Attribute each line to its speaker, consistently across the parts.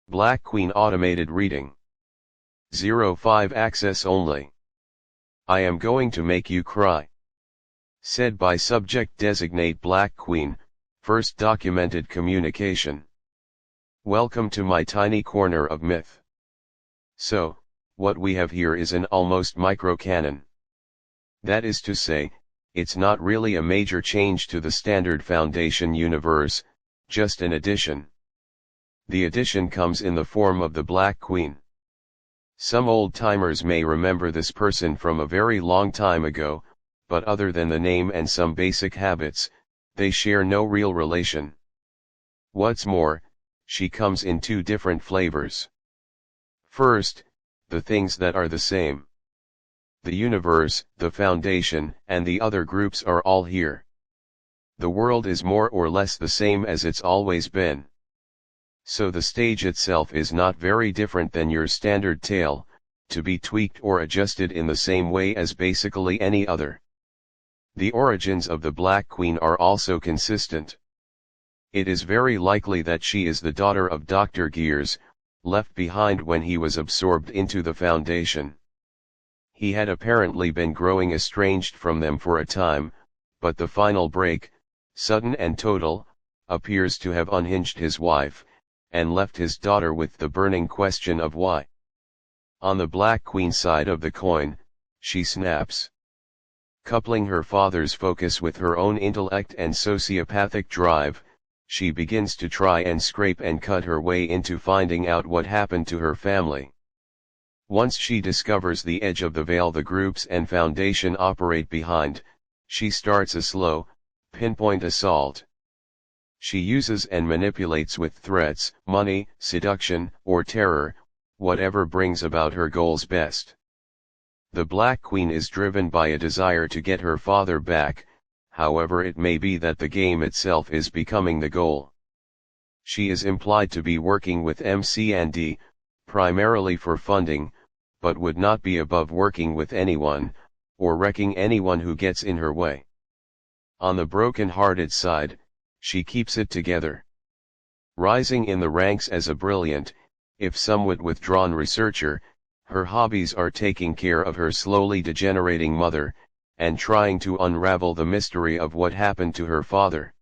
Speaker 1: Black Queen Automated Reading. 05 Access Only. I am going to make you cry. Said by subject designate Black Queen, first documented communication. Welcome to my tiny corner of myth. So, what we have here is an almost micro-canon. That is to say, it's not really a major change to the standard Foundation universe, just an addition. The addition comes in the form of the Black Queen. Some old-timers may remember this person from a very long time ago, but other than the name and some basic habits, they share no real relation. What's more, she comes in two different flavors. First, the things that are the same. The universe, the Foundation, and the other groups are all here. The world is more or less the same as it's always been. So the stage itself is not very different than your standard tale, to be tweaked or adjusted in the same way as basically any other. The origins of the Black Queen are also consistent. It is very likely that she is the daughter of Dr. Gears, left behind when he was absorbed into the Foundation. He had apparently been growing estranged from them for a time, but the final break, sudden and total, appears to have unhinged his wife, and left his daughter with the burning question of why. On the Black Queen side of the coin, she snaps. Coupling her father's focus with her own intellect and sociopathic drive, she begins to try and scrape and cut her way into finding out what happened to her family. Once she discovers the edge of the veil the groups and Foundation operate behind, she starts a slow, pinpoint assault. She uses and manipulates with threats, money, seduction, or terror, whatever brings about her goals best. The Black Queen is driven by a desire to get her father back, however it may be that the game itself is becoming the goal. She is implied to be working with MC&D, primarily for funding, but would not be above working with anyone, or wrecking anyone who gets in her way. On the broken-hearted side, she keeps it together. Rising in the ranks as a brilliant, if somewhat withdrawn researcher, her hobbies are taking care of her slowly degenerating mother, and trying to unravel the mystery of what happened to her father.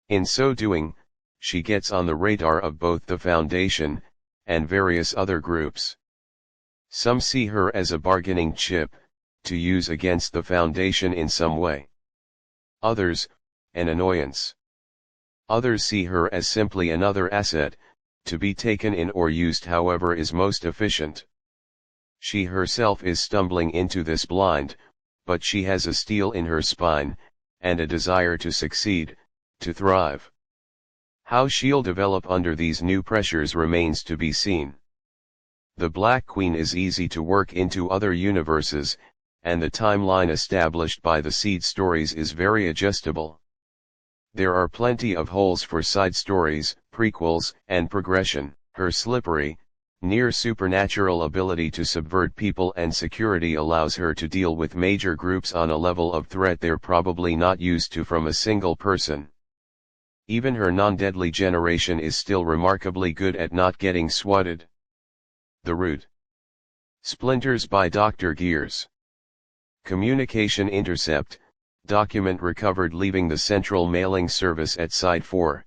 Speaker 1: In so doing, she gets on the radar of both the Foundation, and various other groups. Some see her as a bargaining chip, to use against the Foundation in some way. Others, an annoyance. Others see her as simply another asset, to be taken in or used however is most efficient. She herself is stumbling into this blind, but she has a steel in her spine, and a desire to succeed, to thrive. How she'll develop under these new pressures remains to be seen. The Black Queen is easy to work into other universes, and the timeline established by the seed stories is very adjustable. There are plenty of holes for side stories, prequels, and progression. Her slippery, near supernatural ability to subvert people and security allows her to deal with major groups on a level of threat they're probably not used to from a single person. Even her non-deadly generation is still remarkably good at not getting swatted. The Root. Splinters by Dr. Gears. Communication intercept, document recovered leaving the central mailing service at Side 4.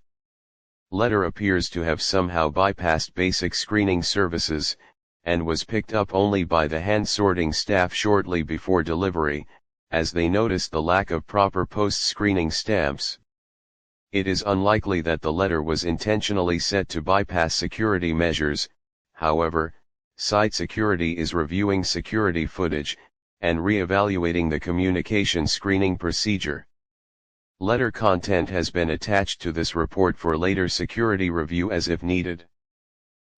Speaker 1: Letter appears to have somehow bypassed basic screening services, and was picked up only by the hand-sorting staff shortly before delivery, as they noticed the lack of proper post-screening stamps. It is unlikely that the letter was intentionally set to bypass security measures, however, Site Security is reviewing security footage, and re-evaluating the communication screening procedure. Letter content has been attached to this report for later security review as if needed.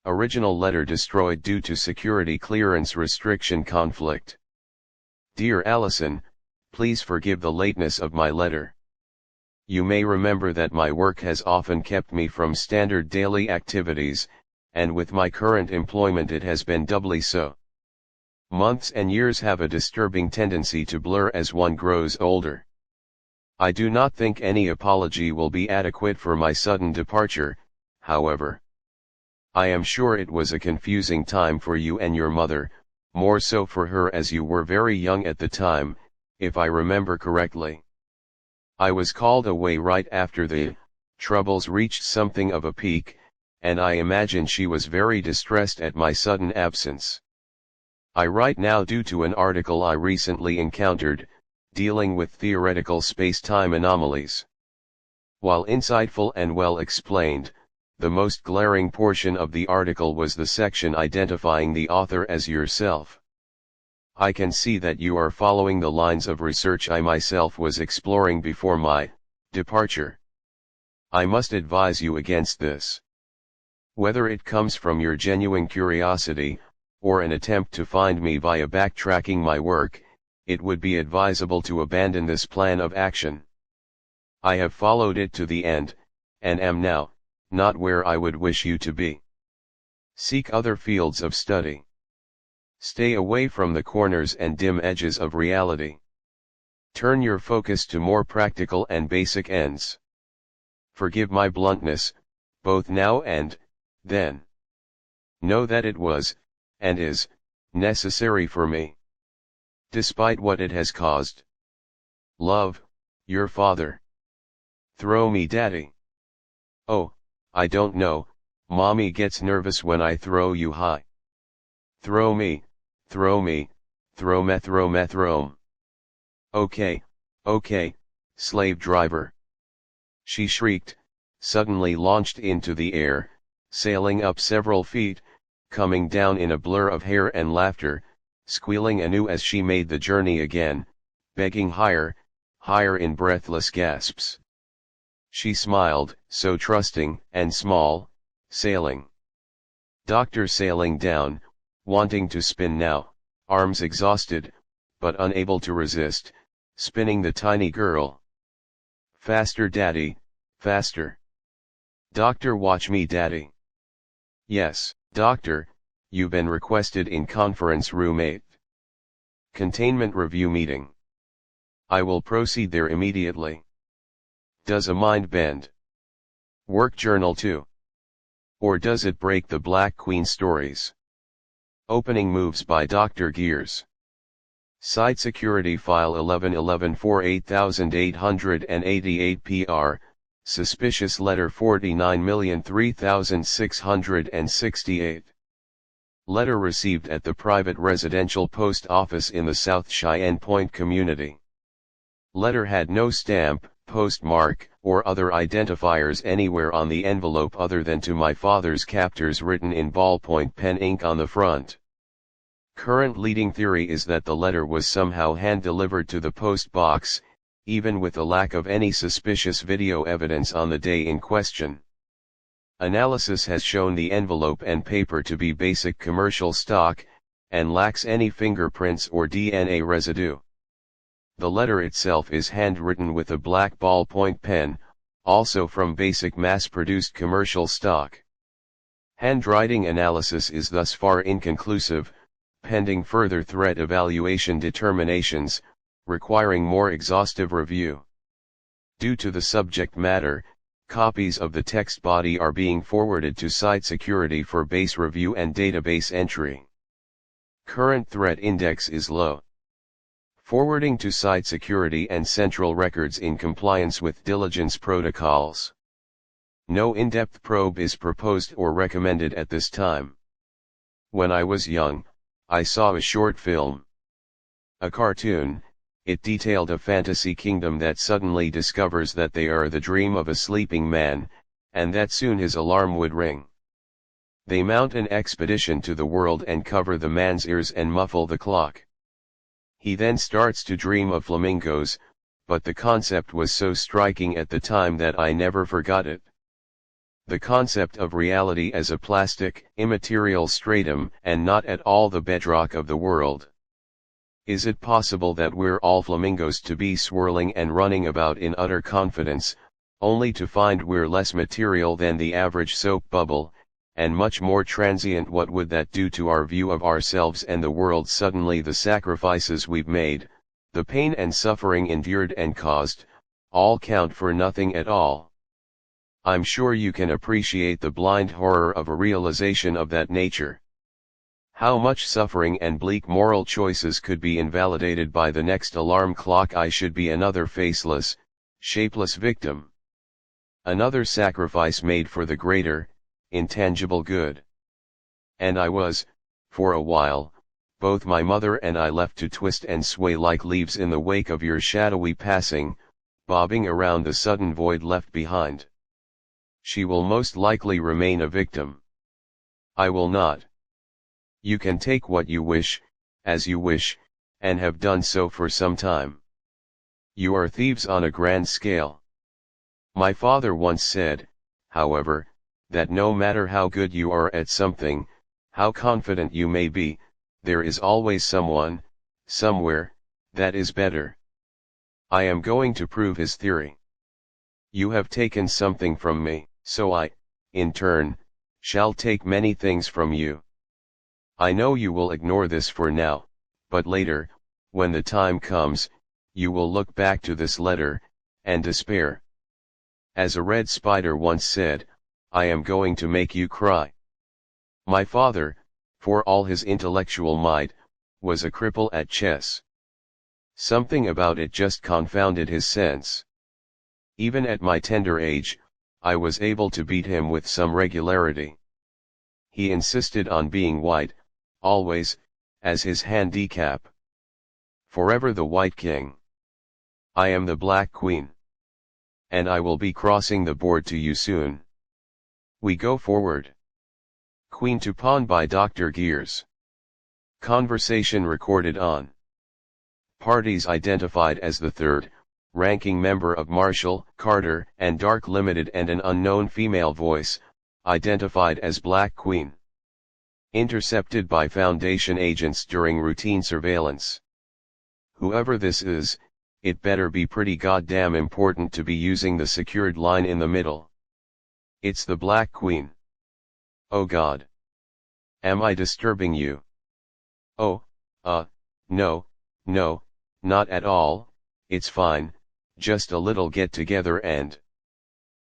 Speaker 1: Original letter destroyed due to security clearance restriction conflict. Dear Allison, please forgive the lateness of my letter. You may remember that my work has often kept me from standard daily activities, and with my current employment it has been doubly so. Months and years have a disturbing tendency to blur as one grows older. I do not think any apology will be adequate for my sudden departure, however. I am sure it was a confusing time for you and your mother, more so for her as you were very young at the time, if I remember correctly. I was called away right after the troubles reached something of a peak, and I imagine she was very distressed at my sudden absence. I write now due to an article I recently encountered, dealing with theoretical space-time anomalies. While insightful and well explained, the most glaring portion of the article was the section identifying the author as yourself. I can see that you are following the lines of research I myself was exploring before my departure. I must advise you against this. Whether it comes from your genuine curiosity, or an attempt to find me via backtracking my work, it would be advisable to abandon this plan of action. I have followed it to the end, and am now, not where I would wish you to be. Seek other fields of study. Stay away from the corners and dim edges of reality. Turn your focus to more practical and basic ends. Forgive my bluntness, both now and then. Know that it was, and is, necessary for me, despite what it has caused. Love, your father. Throw me, Daddy. Oh, I don't know, Mommy gets nervous when I throw you high. Throw me, throw me, throw me. Okay, okay, slave driver. She shrieked, suddenly launched into the air, sailing up several feet, coming down in a blur of hair and laughter, squealing anew as she made the journey again, begging higher, higher in breathless gasps. She smiled, so trusting and small, sailing. Doctor sailing down, wanting to spin now, arms exhausted, but unable to resist, spinning the tiny girl. Faster, Daddy, faster. Doctor, watch me, Daddy. Yes, Doctor, you've been requested in conference room 8. Containment review meeting. I will proceed there immediately. Does a mind bend? Work journal too? Or does it break the Black Queen stories? Opening moves by Dr. Gears. Site security file 1111488888 PR, suspicious letter 49,003,668. Letter received at the private residential post office in the South Cheyenne Point community. Letter had no stamp, postmark, or other identifiers anywhere on the envelope other than to my father's captors written in ballpoint pen ink on the front. Current leading theory is that the letter was somehow hand-delivered to the post box, even with the lack of any suspicious video evidence on the day in question. Analysis has shown the envelope and paper to be basic commercial stock, and lacks any fingerprints or DNA residue. The letter itself is handwritten with a black ballpoint pen, also from basic mass-produced commercial stock. Handwriting analysis is thus far inconclusive, pending further threat evaluation determinations, requiring more exhaustive review. Due to the subject matter, copies of the text body are being forwarded to site security for base review and database entry. Current threat index is low. Forwarding to site security and central records in compliance with diligence protocols. No in-depth probe is proposed or recommended at this time. When I was young, I saw a short film. A cartoon. It detailed a fantasy kingdom that suddenly discovers that they are the dream of a sleeping man, and that soon his alarm would ring. They mount an expedition to the world and cover the man's ears and muffle the clock. He then starts to dream of flamingos, but the concept was so striking at the time that I never forgot it. The concept of reality as a plastic, immaterial stratum and not at all the bedrock of the world. Is it possible that we're all flamingos to be swirling and running about in utter confidence, only to find we're less material than the average soap bubble, and much more transient? What would that do to our view of ourselves and the world? Suddenly the sacrifices we've made, the pain and suffering endured and caused, all count for nothing at all. I'm sure you can appreciate the blind horror of a realization of that nature. How much suffering and bleak moral choices could be invalidated by the next alarm clock? I should be another faceless, shapeless victim. Another sacrifice made for the greater, intangible good. And I was, for a while, both my mother and I left to twist and sway like leaves in the wake of your shadowy passing, bobbing around the sudden void left behind. She will most likely remain a victim. I will not. You can take what you wish, as you wish, and have done so for some time. You are thieves on a grand scale. My father once said, however, that no matter how good you are at something, how confident you may be, there is always someone, somewhere, that is better. I am going to prove his theory. You have taken something from me, so I, in turn, shall take many things from you. I know you will ignore this for now, but later, when the time comes, you will look back to this letter, and despair. As a red spider once said, I am going to make you cry. My father, for all his intellectual might, was a cripple at chess. Something about it just confounded his sense. Even at my tender age, I was able to beat him with some regularity. He insisted on being white, always, as his handicap. Forever the White King. I am the Black Queen. And I will be crossing the board to you soon. We go forward. Queen to Pawn by Dr. Gears. Conversation recorded on. Parties identified as the third, ranking member of Marshall, Carter, and Dark Limited, and an unknown female voice, identified as Black Queen. Intercepted by Foundation agents during routine surveillance. Whoever this is, it better be pretty goddamn important to be using the secured line in the middle. It's the Black Queen. Oh God. Am I disturbing you? Oh, no, not at all, it's fine, just a little get together and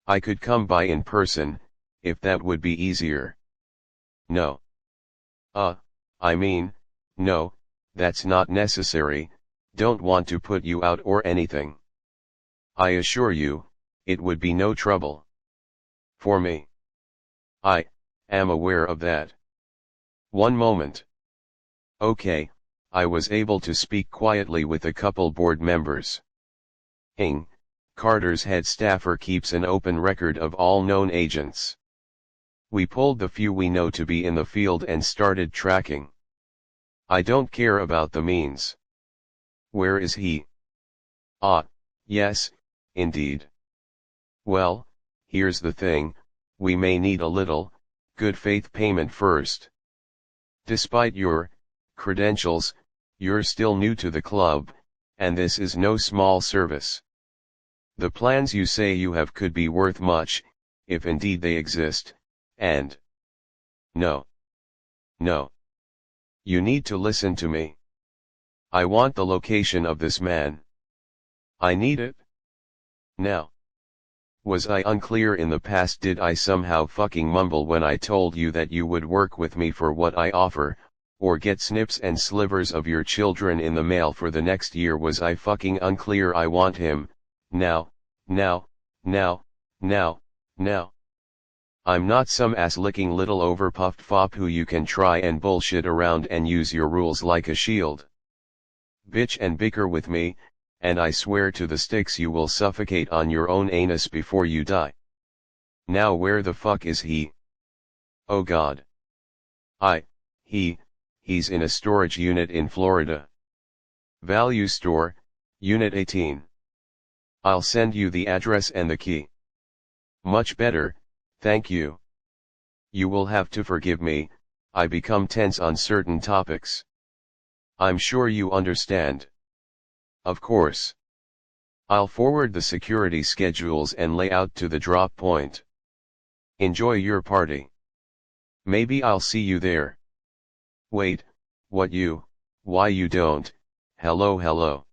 Speaker 1: I could come by in person, if that would be easier. No. I mean, no, that's not necessary, don't want to put you out or anything. I assure you, it would be no trouble. For me. I am aware of that. One moment. Okay, I was able to speak quietly with a couple board members. Carter's head staffer keeps an open record of all known agents. We pulled the few we know to be in the field and started tracking. I don't care about the means. Where is he? Yes, indeed. Well, here's the thing, we may need a little, good faith payment first. Despite your credentials, you're still new to the club, and this is no small service. The plans you say you have could be worth much, if indeed they exist, and no. You need to listen to me. I want the location of this man. I need it. Now. Was I unclear in the past? Did I somehow fucking mumble when I told you that you would work with me for what I offer, or get snips and slivers of your children in the mail for the next year? Was I fucking unclear? I want him, now. I'm not some ass-licking little overpuffed fop who you can try and bullshit around and use your rules like a shield. Bitch and bicker with me, and I swear to the sticks you will suffocate on your own anus before you die. Now where the fuck is he? Oh God. He's in a storage unit in Florida. Value store, Unit 18. I'll send you the address and the key. Much better, thank you. You will have to forgive me, I become tense on certain topics. I'm sure you understand. Of course. I'll forward the security schedules and layout to the drop point. Enjoy your party. Maybe I'll see you there. Wait, why you don't, hello.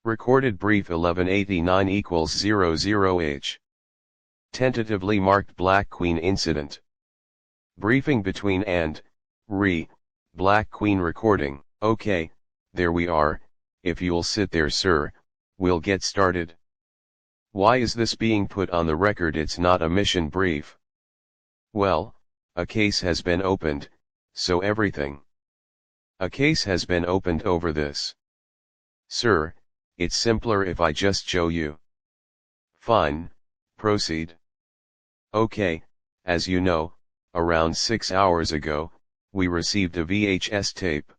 Speaker 1: Recorded brief 1189 = 00H. Tentatively marked Black Queen incident. Briefing between and, Black Queen recording. Okay, there we are, if you'll sit there sir, we'll get started. Why is this being put on the record? It's not a mission brief. Well, a case has been opened, so everything. A case has been opened over this. Sir, it's simpler if I just show you. Fine, proceed. Okay, as you know, around 6 hours ago, we received a VHS tape.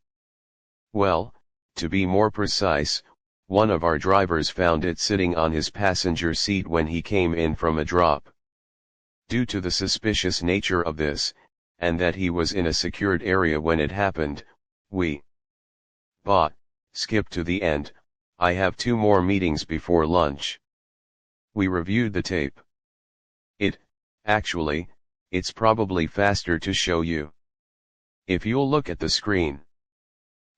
Speaker 1: Well, to be more precise, one of our drivers found it sitting on his passenger seat when he came in from a drop. Due to the suspicious nature of this, and that he was in a secured area when it happened, we skip to the end, I have 2 more meetings before lunch. We reviewed the tape. Actually, it's probably faster to show you. If you'll look at the screen.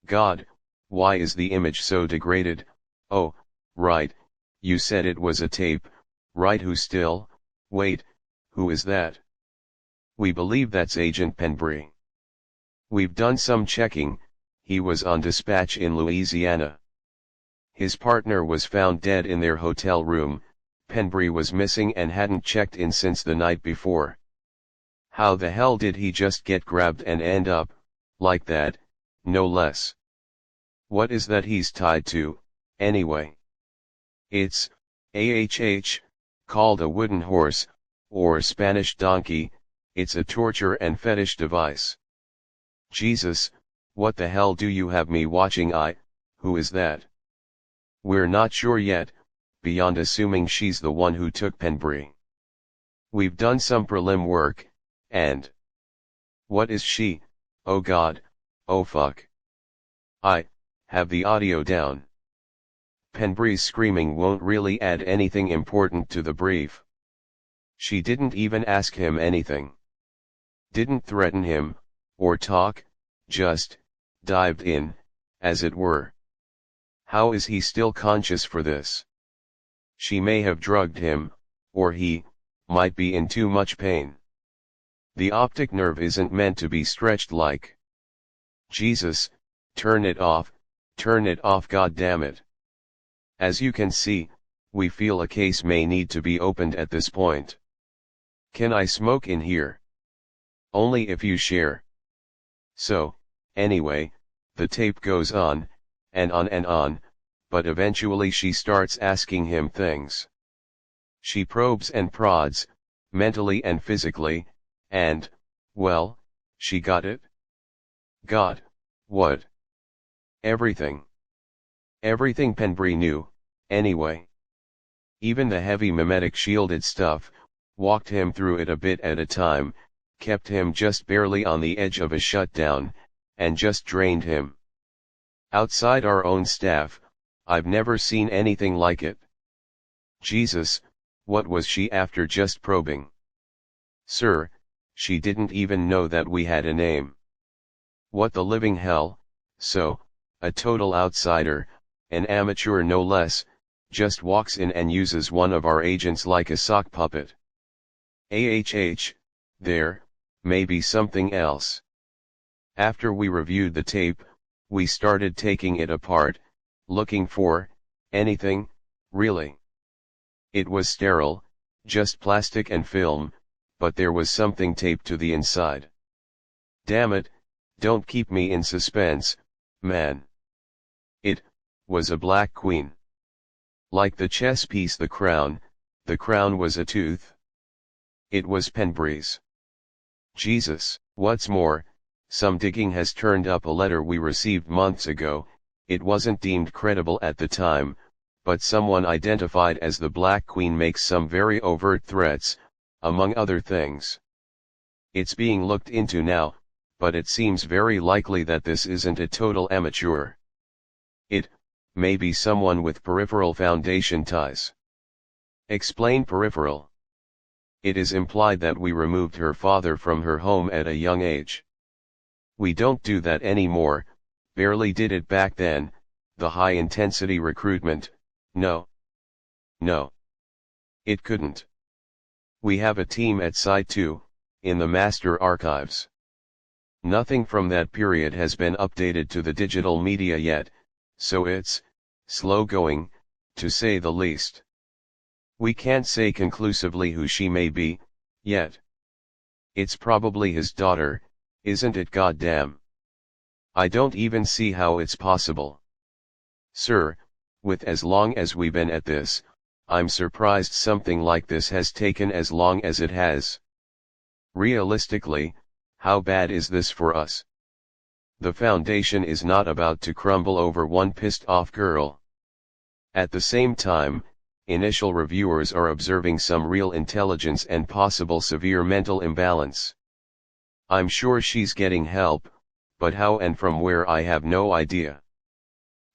Speaker 1: God, why is the image so degraded? Oh, right, you said it was a tape, right? Wait, who is that? We believe that's Agent Penbury. We've done some checking, he was on dispatch in Louisiana. His partner was found dead in their hotel room. Penbury was missing and hadn't checked in since the night before. How the hell did he just get grabbed and end up, like that, no less? What is that he's tied to, anyway? It's, called a wooden horse, or Spanish donkey, it's a torture and fetish device. Jesus, what the hell do you have me watching? Who is that? We're not sure yet, beyond assuming she's the one who took Penbury. We've done some prelim work, and... What is she? Oh God, oh fuck. I have the audio down. Penbury's screaming won't really add anything important to the brief. She didn't even ask him anything. Didn't threaten him, or talk, just dived in, as it were. How is he still conscious for this? She may have drugged him, or he might be in too much pain. The optic nerve isn't meant to be stretched like. Jesus, turn it off, God damn it. As you can see, we feel a case may need to be opened at this point. Can I smoke in here? Only if you share. So, anyway, the tape goes on, and on, but eventually she starts asking him things. She probes and prods, mentally and physically, and, well, she got it? Got, what? Everything. Everything Penbury knew, anyway. Even the heavy mimetic shielded stuff, walked him through it a bit at a time, kept him just barely on the edge of a shutdown, and just drained him. Outside our own staff, I've never seen anything like it. Jesus, what was she after just probing? Sir, she didn't even know that we had a name. What the living hell? So, a total outsider, an amateur no less, just walks in and uses one of our agents like a sock puppet. There, may be something else. After we reviewed the tape, we started taking it apart, looking for anything, really. It was sterile, just plastic and film, but there was something taped to the inside. Damn it, don't keep me in suspense, man. It was a Black Queen. Like the chess piece the crown was a tooth. It was Penbury's. Jesus, what's more, some digging has turned up a letter we received months ago. It wasn't deemed credible at the time, but someone identified as the Black Queen makes some very overt threats, among other things. It's being looked into now, but it seems very likely that this isn't a total amateur. It may be someone with peripheral Foundation ties. Explain peripheral. It is implied that we removed her father from her home at a young age. We don't do that anymore, barely did it back then. The high-intensity recruitment, no. It couldn't. We have a team at Site 2, in the master archives. Nothing from that period has been updated to the digital media yet, so it's slow going, to say the least. We can't say conclusively who she may be, yet. It's probably his daughter, isn't it? Goddamn. I don't even see how it's possible. Sir, with as long as we've been at this, I'm surprised something like this has taken as long as it has. Realistically, how bad is this for us? The foundation is not about to crumble over one pissed-off girl. At the same time, initial reviewers are observing some real intelligence and possible severe mental imbalance. I'm sure she's getting help, but how and from where I have no idea.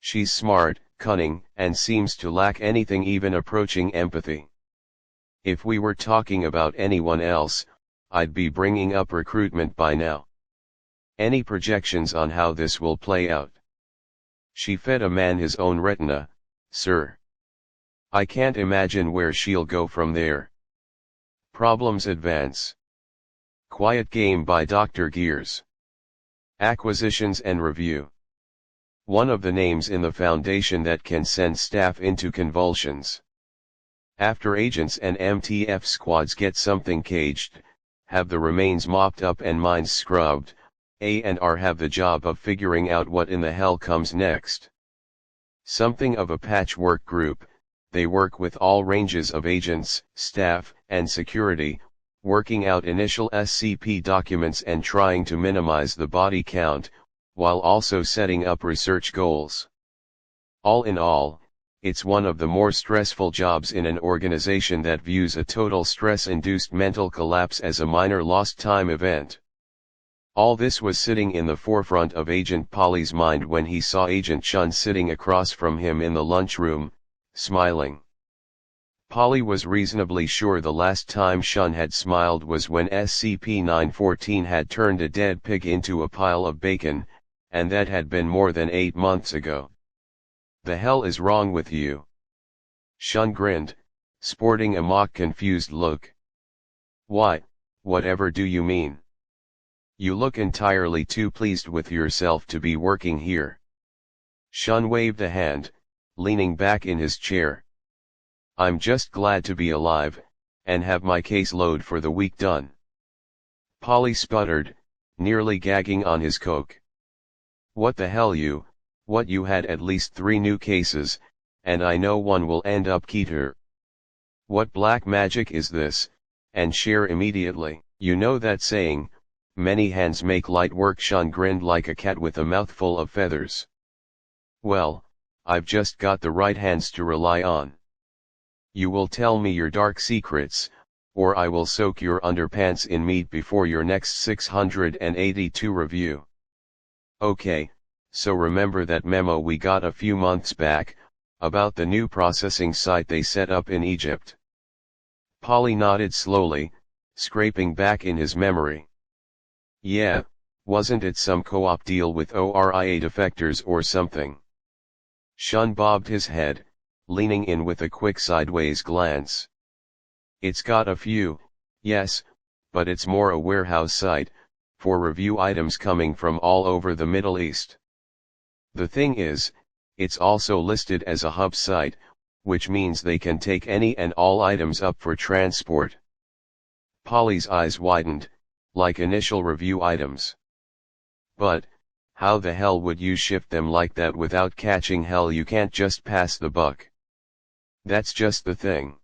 Speaker 1: She's smart, cunning, and seems to lack anything even approaching empathy. If we were talking about anyone else, I'd be bringing up recruitment by now. Any projections on how this will play out? She fed a man his own retina, sir. I can't imagine where she'll go from there. Problems advance. Quiet Game by Dr. Gears. Acquisitions and Review. One of the names in the foundation that can send staff into convulsions. After agents and MTF squads get something caged, have the remains mopped up and minds scrubbed, A&R have the job of figuring out what in the hell comes next. Something of a patchwork group, they work with all ranges of agents, staff, and security, working out initial SCP documents and trying to minimize the body count, while also setting up research goals. All in all, it's one of the more stressful jobs in an organization that views a total stress-induced mental collapse as a minor lost time event. All this was sitting in the forefront of Agent Polly's mind when he saw Agent Shun sitting across from him in the lunchroom, smiling. Polly was reasonably sure the last time Shun had smiled was when SCP-914 had turned a dead pig into a pile of bacon, and that had been more than 8 months ago. The hell is wrong with you? Shun grinned, sporting a mock confused look. Why, whatever do you mean? You look entirely too pleased with yourself to be working here. Shun waved a hand, leaning back in his chair. I'm just glad to be alive, and have my caseload for the week done. Polly sputtered, nearly gagging on his coke. What the hell what you had at least 3 new cases, and I know one will end up Keter. What black magic is this? And share immediately. You know that saying, many hands make light work. Shun grinned like a cat with a mouthful of feathers. Well, I've just got the right hands to rely on. You will tell me your dark secrets, or I will soak your underpants in meat before your next 682 review. Okay, so remember that memo we got a few months back, about the new processing site they set up in Egypt? Polly nodded slowly, scraping back in his memory. Yeah, wasn't it some co-op deal with ORIA defectors or something? Shun bobbed his head, leaning in with a quick sideways glance. It's got a few, yes, but it's more a warehouse site, for review items coming from all over the Middle East. The thing is, it's also listed as a hub site, which means they can take any and all items up for transport. Polly's eyes widened, like initial review items. But, how the hell would you shift them like that without catching hell? You can't just pass the buck. That's just the thing.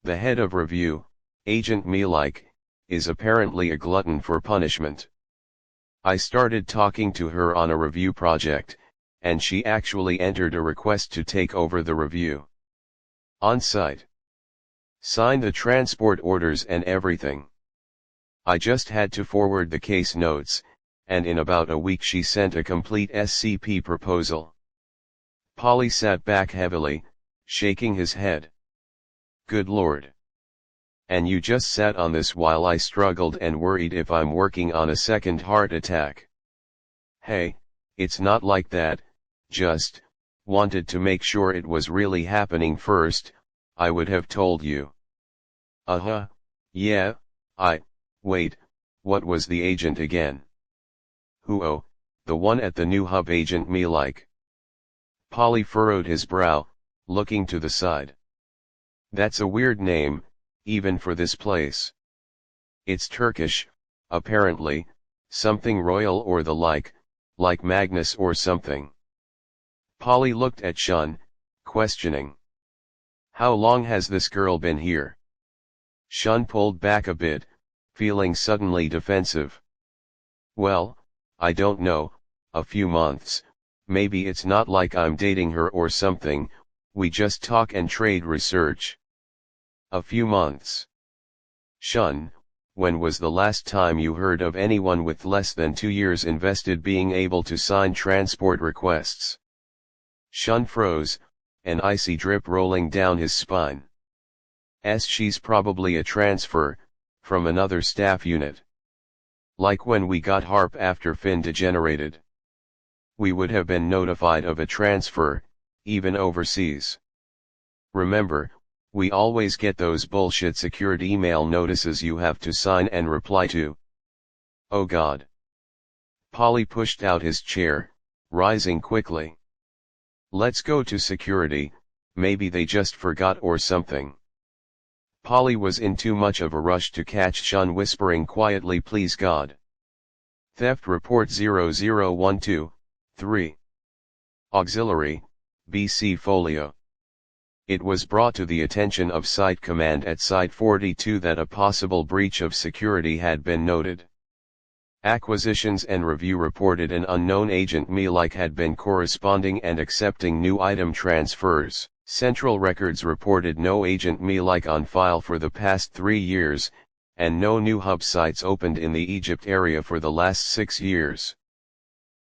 Speaker 1: The head of review, Agent Meelik, is apparently a glutton for punishment. I started talking to her on a review project, and she actually entered a request to take over the review. On site. Sign the transport orders and everything. I just had to forward the case notes, and in about a week she sent a complete SCP proposal. Polly sat back heavily, shaking his head. Good Lord. And you just sat on this while I struggled and worried if I'm working on a second heart attack. Hey, it's not like that, just wanted to make sure it was really happening first. I would have told you. Yeah, wait, what was the agent again? Who? Oh, the one at the new hub, Agent Me like. Polly furrowed his brow, looking to the side. That's a weird name, even for this place. It's Turkish, apparently, something royal or the like Magnus or something. Polly looked at Shun, questioning. How long has this girl been here? Shun pulled back a bit, feeling suddenly defensive. Well, I don't know, a few months, maybe. It's not like I'm dating her or something, we just talk and trade research. A few months. Shun, when was the last time you heard of anyone with less than 2 years invested being able to sign transport requests? Shun froze, an icy drip rolling down his spine. She's probably a transfer, from another staff unit. Like when we got Harp after Finn degenerated. We would have been notified of a transfer, even overseas. Remember, we always get those bullshit secured email notices you have to sign and reply to. Oh God. Polly pushed out his chair, rising quickly. Let's go to security, maybe they just forgot or something. Polly was in too much of a rush to catch Shun whispering quietly, please God. Theft Report 0012-3. Auxiliary, BC Folio. It was brought to the attention of Site Command at Site 42 that a possible breach of security had been noted. Acquisitions and Review reported an unknown Agent Me like had been corresponding and accepting new item transfers. Central Records reported no Agent Me like on file for the past 3 years, and no new hub sites opened in the Egypt area for the last 6 years.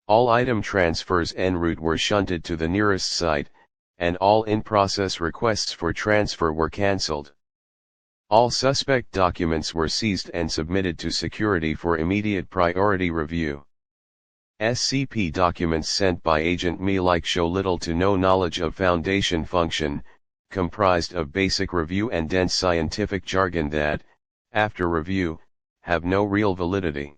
Speaker 1: All item transfers en route were shunted to the nearest site, and all in-process requests for transfer were cancelled. All suspect documents were seized and submitted to security for immediate priority review. SCP documents sent by Agent Me like show little to no knowledge of Foundation function, comprised of basic review and dense scientific jargon that, after review, have no real validity.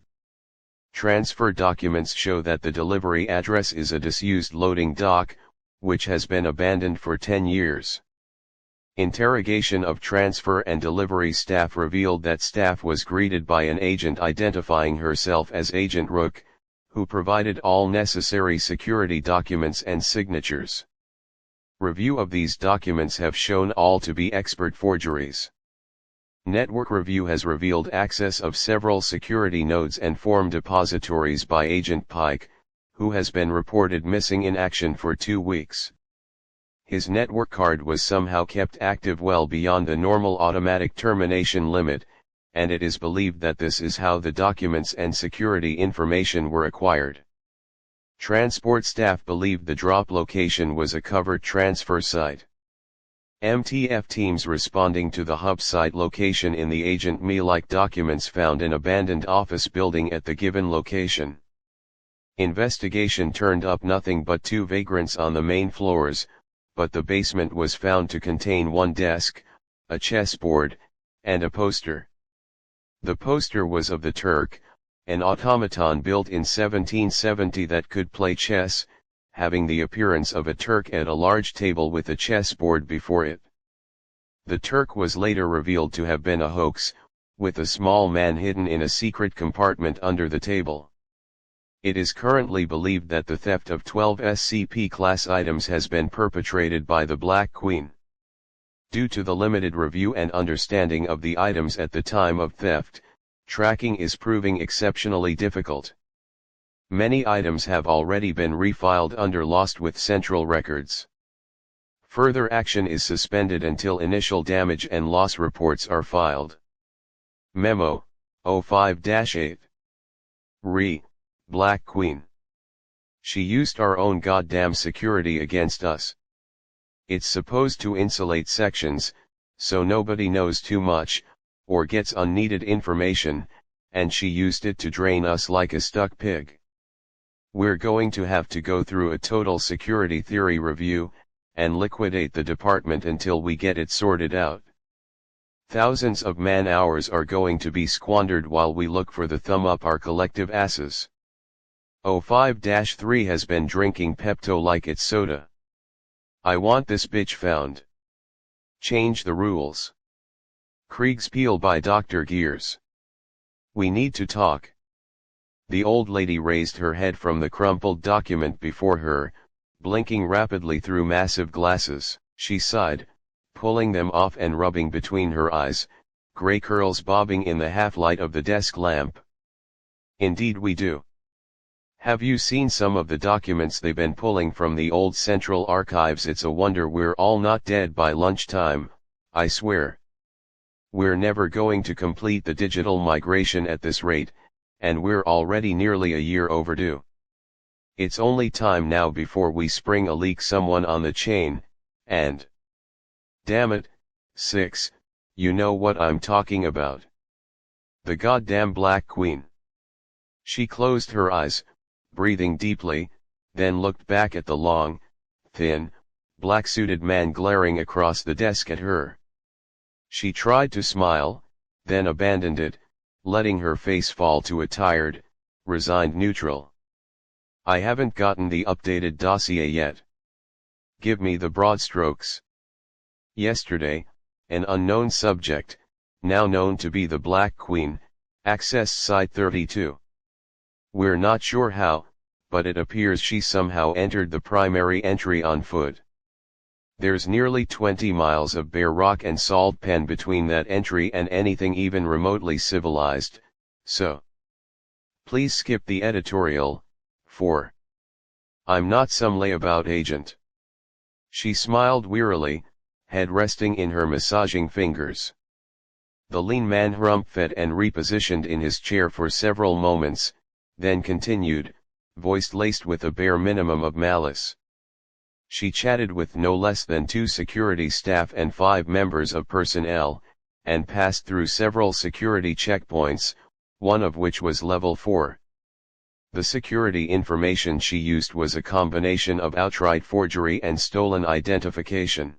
Speaker 1: Transfer documents show that the delivery address is a disused loading dock, which has been abandoned for 10 years. Interrogation of transfer and delivery staff revealed that staff was greeted by an agent identifying herself as Agent Rook, who provided all necessary security documents and signatures. Review of these documents have shown all to be expert forgeries. Network review has revealed access of several security nodes and form depositories by Agent Pike, who has been reported missing in action for 2 weeks. His network card was somehow kept active well beyond the normal automatic termination limit, and it is believed that this is how the documents and security information were acquired. Transport staff believed the drop location was a covert transfer site. MTF teams responding to the hub site location in the Agent Me like documents found an abandoned office building at the given location. Investigation turned up nothing but 2 vagrants on the main floors, but the basement was found to contain 1 desk, a chessboard, and a poster. The poster was of the Turk, an automaton built in 1770 that could play chess, having the appearance of a Turk at a large table with a chessboard before it. The Turk was later revealed to have been a hoax, with a small man hidden in a secret compartment under the table. It is currently believed that the theft of 12 SCP-class items has been perpetrated by the Black Queen. Due to the limited review and understanding of the items at the time of theft, tracking is proving exceptionally difficult. Many items have already been refiled under Lost with Central Records. Further action is suspended until initial damage and loss reports are filed. Memo, 05-8. Black Queen. She used our own goddamn security against us. It's supposed to insulate sections, so nobody knows too much, or gets unneeded information, and she used it to drain us like a stuck pig. We're going to have to go through a total security theory review, and liquidate the department until we get it sorted out. Thousands of man-hours are going to be squandered while we look for the thumb up our collective asses. 05-3 has been drinking Pepto like it's soda. I want this bitch found. Change the rules. Kriegspiel by Dr. Gears. We need to talk. The old lady raised her head from the crumpled document before her, blinking rapidly through massive glasses. She sighed, pulling them off and rubbing between her eyes, grey curls bobbing in the half-light of the desk lamp. Indeed we do. Have you seen some of the documents they've been pulling from the old Central Archives? It's a wonder we're all not dead by lunchtime, I swear. We're never going to complete the digital migration at this rate, and we're already nearly a year overdue. It's only time now before we spring a leak someone on the chain, and... Damn it, 6, you know what I'm talking about. The goddamn Black Queen. She closed her eyes, breathing deeply, then looked back at the long, thin, black-suited man glaring across the desk at her. She tried to smile, then abandoned it, letting her face fall to a tired, resigned neutral. I haven't gotten the updated dossier yet. Give me the broad strokes. Yesterday, an unknown subject, now known to be the Black Queen, accessed Site 32. We're not sure how, but it appears she somehow entered the primary entry on foot. There's nearly 20 miles of bare rock and salt pen between that entry and anything even remotely civilized, so please skip the editorial, 4. I'm not some layabout agent. She smiled wearily, head resting in her massaging fingers. The lean man rump-fed and repositioned in his chair for several moments, then continued, voice laced with a bare minimum of malice. She chatted with no less than 2 security staff and 5 members of personnel, and passed through several security checkpoints, one of which was level 4. The security information she used was a combination of outright forgery and stolen identification.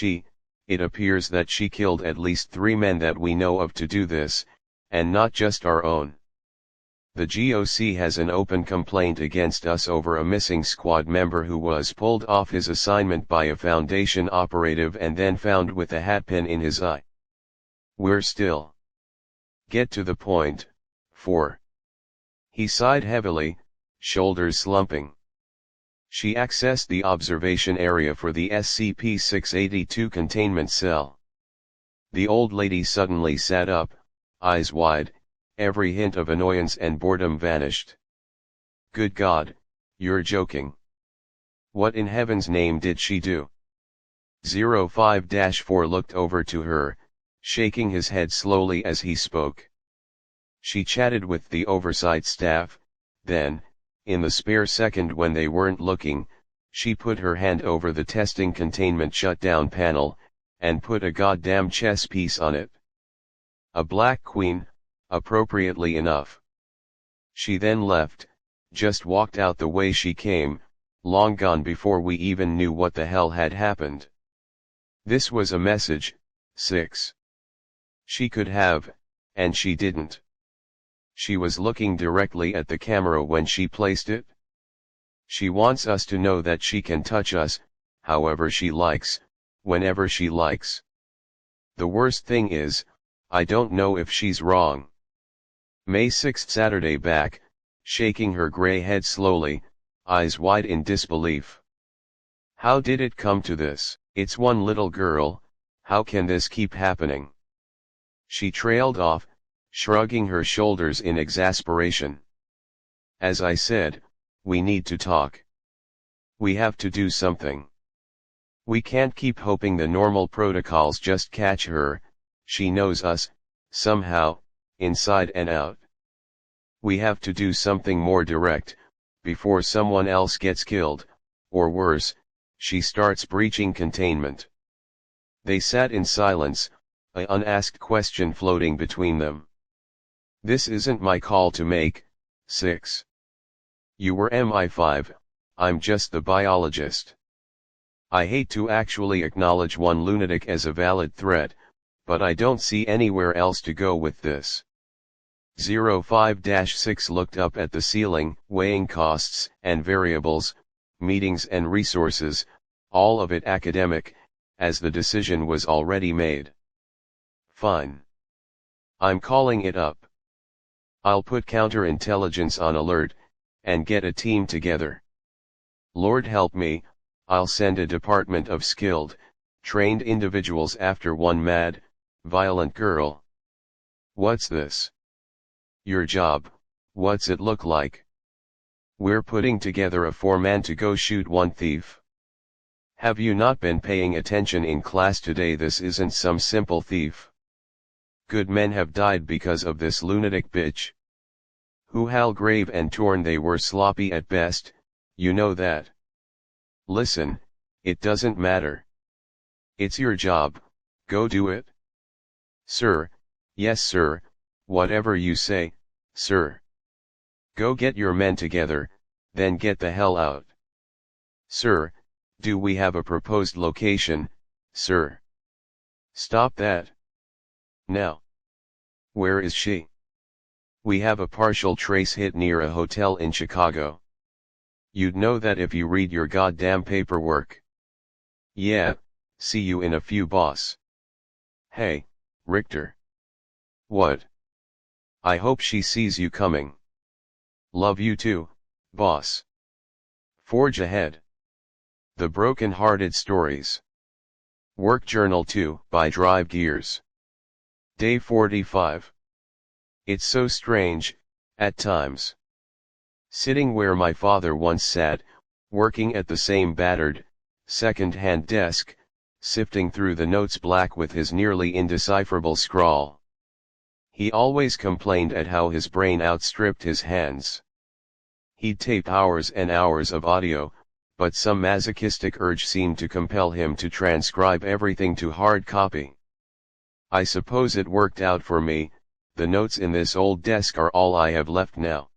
Speaker 1: It appears that she killed at least 3 men that we know of to do this, and not just our own. The GOC has an open complaint against us over a missing squad member who was pulled off his assignment by a Foundation operative and then found with a hatpin in his eye. We're still. Get to the point, 4. He sighed heavily, shoulders slumping. She accessed the observation area for the SCP-682 containment cell. The old lady suddenly sat up, eyes wide. Every hint of annoyance and boredom vanished. Good God, you're joking. What in heaven's name did she do? 05-4 looked over to her, shaking his head slowly as he spoke. She chatted with the oversight staff, then, in the spare second when they weren't looking, she put her hand over the testing containment shutdown panel, and put a goddamn chess piece on it. A Black Queen, appropriately enough. She then left, just walked out the way she came, long gone before we even knew what the hell had happened. This was a message, 6. She could have, and she didn't. She was looking directly at the camera when she placed it. She wants us to know that she can touch us, however she likes, whenever she likes. The worst thing is, I don't know if she's wrong. May 6 Saturday back, shaking her grey head slowly, eyes wide in disbelief. How did it come to this? It's one little girl, how can this keep happening? She trailed off, shrugging her shoulders in exasperation. As I said, we need to talk. We have to do something. We can't keep hoping the normal protocols just catch her. She knows us, somehow, inside and out. We have to do something more direct, before someone else gets killed, or worse, she starts breaching containment. They sat in silence, an unasked question floating between them. This isn't my call to make, 6. You were MI5, I'm just the biologist. I hate to actually acknowledge one lunatic as a valid threat, but I don't see anywhere else to go with this. 05-6 looked up at the ceiling, weighing costs and variables, meetings and resources, all of it academic, as the decision was already made. Fine. I'm calling it up. I'll put counterintelligence on alert, and get a team together. Lord help me, I'll send a department of skilled, trained individuals after one mad, violent girl. What's this? Your job, what's it look like? We're putting together a 4-man to go shoot one thief. Have you not been paying attention in class today? This isn't some simple thief. Good men have died because of this lunatic bitch. Who how grave and torn they were, sloppy at best, you know that. Listen, it doesn't matter. It's your job, go do it. Sir, yes sir, whatever you say, sir. Go get your men together, then get the hell out. Sir, do we have a proposed location, sir? Stop that. Now. Where is she? We have a partial trace hit near a hotel in Chicago. You'd know that if you read your goddamn paperwork. Yeah, see you in a few, boss. Hey, Richter. What? I hope she sees you coming. Love you too, boss. Forge ahead. The Broken-Hearted Stories. Work Journal 2 by Drive Gears. Day 45. It's so strange, at times. Sitting where my father once sat, working at the same battered, second-hand desk, sifting through the notes black with his nearly indecipherable scrawl. He always complained at how his brain outstripped his hands. He'd tape hours and hours of audio, but some masochistic urge seemed to compel him to transcribe everything to hard copy. I suppose it worked out for me. The notes in this old desk are all I have left now.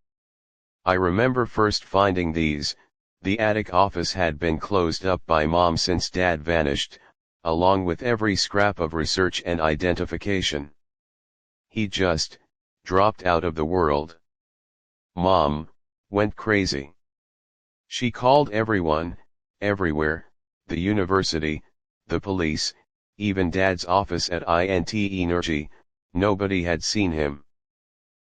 Speaker 1: I remember first finding these. The attic office had been closed up by Mom since Dad vanished, along with every scrap of research and identification. He just dropped out of the world. Mom went crazy. She called everyone, everywhere, the university, the police, even Dad's office at INT Energy. Nobody had seen him.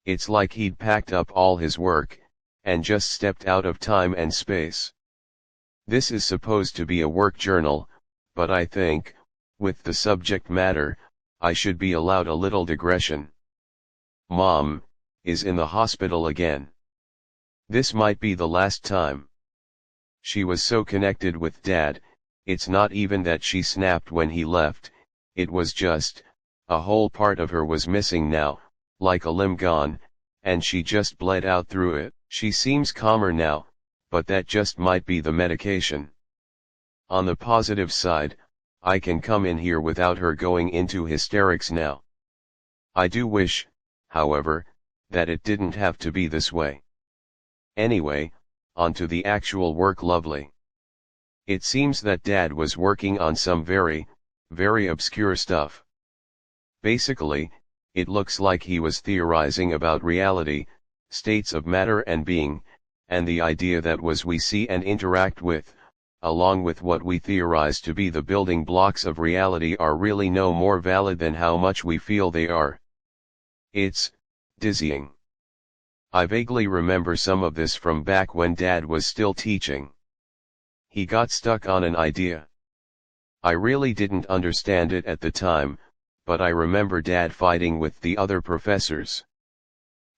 Speaker 1: It's like he'd packed up all his work, and just stepped out of time and space. This is supposed to be a work journal, but I think, with the subject matter, I should be allowed a little digression. Mom is in the hospital again. This might be the last time. She was so connected with Dad, it's not even that she snapped when he left, it was just, a whole part of her was missing now, like a limb gone, and she just bled out through it. She seems calmer now, but that just might be the medication. On the positive side, I can come in here without her going into hysterics now. I do wish, however, that it didn't have to be this way. Anyway, on to the actual work, lovely. It seems that Dad was working on some very, very obscure stuff. Basically, it looks like he was theorizing about reality, states of matter and being, and the idea that we see and interact with, along with what we theorize to be the building blocks of reality, are really no more valid than how much we feel they are. It's dizzying. I vaguely remember some of this from back when Dad was still teaching. He got stuck on an idea. I really didn't understand it at the time, but I remember Dad fighting with the other professors.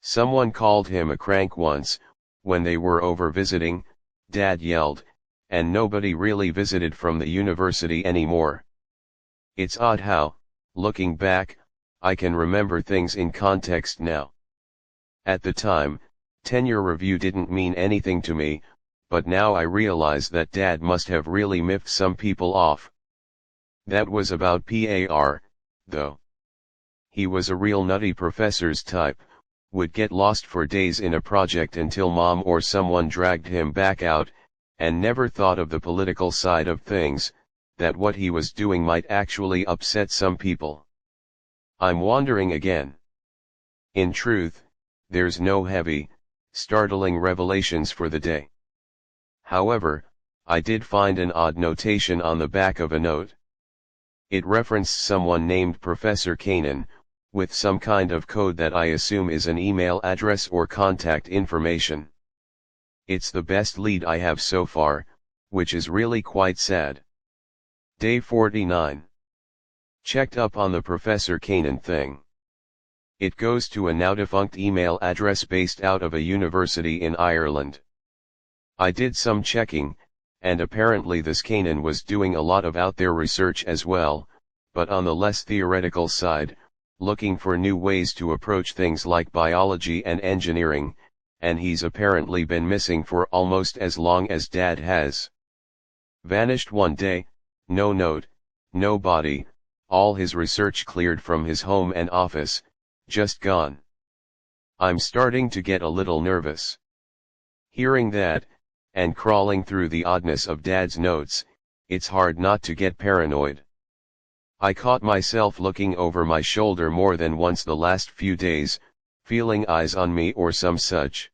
Speaker 1: Someone called him a crank once. When they were over visiting, Dad yelled, and nobody really visited from the university anymore. It's odd how, looking back, I can remember things in context now. At the time, tenure review didn't mean anything to me, but now I realize that Dad must have really miffed some people off. That was about PAR, though. He was a real nutty professor's type, would get lost for days in a project until Mom or someone dragged him back out, and never thought of the political side of things, that what he was doing might actually upset some people. I'm wandering again. In truth, there's no heavy, startling revelations for the day. However, I did find an odd notation on the back of a note. It referenced someone named Professor Kanan, with some kind of code that I assume is an email address or contact information. It's the best lead I have so far, which is really quite sad. Day 49. Checked up on the Professor Kanan thing. It goes to a now-defunct email address based out of a university in Ireland. I did some checking, and apparently this Kanan was doing a lot of out-there research as well, but on the less theoretical side, looking for new ways to approach things like biology and engineering, and he's apparently been missing for almost as long as Dad has. Vanished one day, no note, no body, all his research cleared from his home and office, just gone. I'm starting to get a little nervous. Hearing that, and crawling through the oddness of Dad's notes, it's hard not to get paranoid. I caught myself looking over my shoulder more than once the last few days, feeling eyes on me or some such.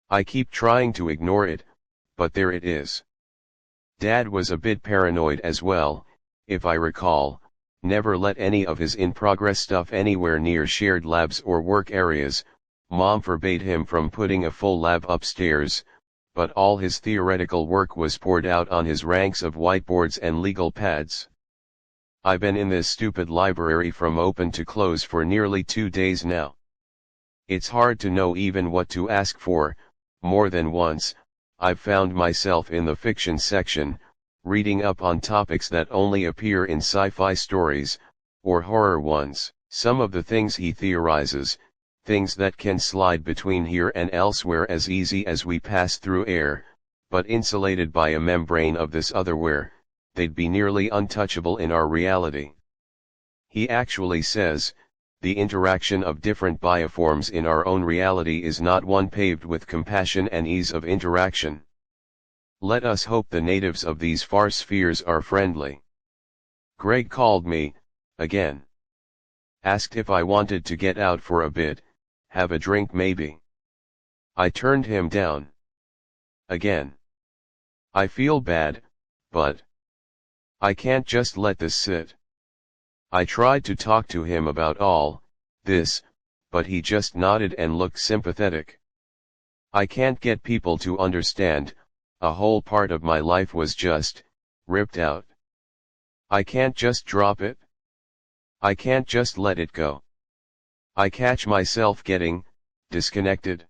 Speaker 1: I keep trying to ignore it, but there it is. Dad was a bit paranoid as well, if I recall, never let any of his in-progress stuff anywhere near shared labs or work areas. Mom forbade him from putting a full lab upstairs, but all his theoretical work was poured out on his ranks of whiteboards and legal pads. I've been in this stupid library from open to close for nearly 2 days now. It's hard to know even what to ask for. More than once, I've found myself in the fiction section, reading up on topics that only appear in sci-fi stories, or horror ones. Some of the things he theorizes, things that can slide between here and elsewhere as easy as we pass through air, but insulated by a membrane of this otherwhere, they'd be nearly untouchable in our reality. He actually says, the interaction of different bioforms in our own reality is not one paved with compassion and ease of interaction. Let us hope the natives of these far spheres are friendly. Greg called me, again. Asked if I wanted to get out for a bit, have a drink maybe. I turned him down. Again. I feel bad, but I can't just let this sit. I tried to talk to him about all this, but he just nodded and looked sympathetic. I can't get people to understand, a whole part of my life was just ripped out. I can't just drop it. I can't just let it go. I catch myself getting disconnected.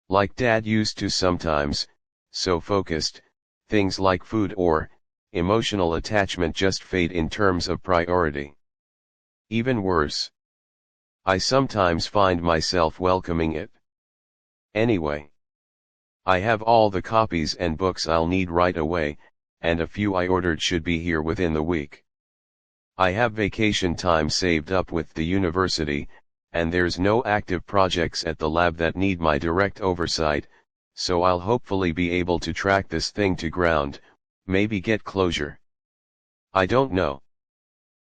Speaker 1: Like Dad used to sometimes, so focused, things like food or emotional attachment just fade in terms of priority. Even worse. I sometimes find myself welcoming it. Anyway. I have all the copies and books I'll need right away, and a few I ordered should be here within the week. I have vacation time saved up with the university, and there's no active projects at the lab that need my direct oversight, so I'll hopefully be able to track this thing to ground, maybe get closure. I don't know.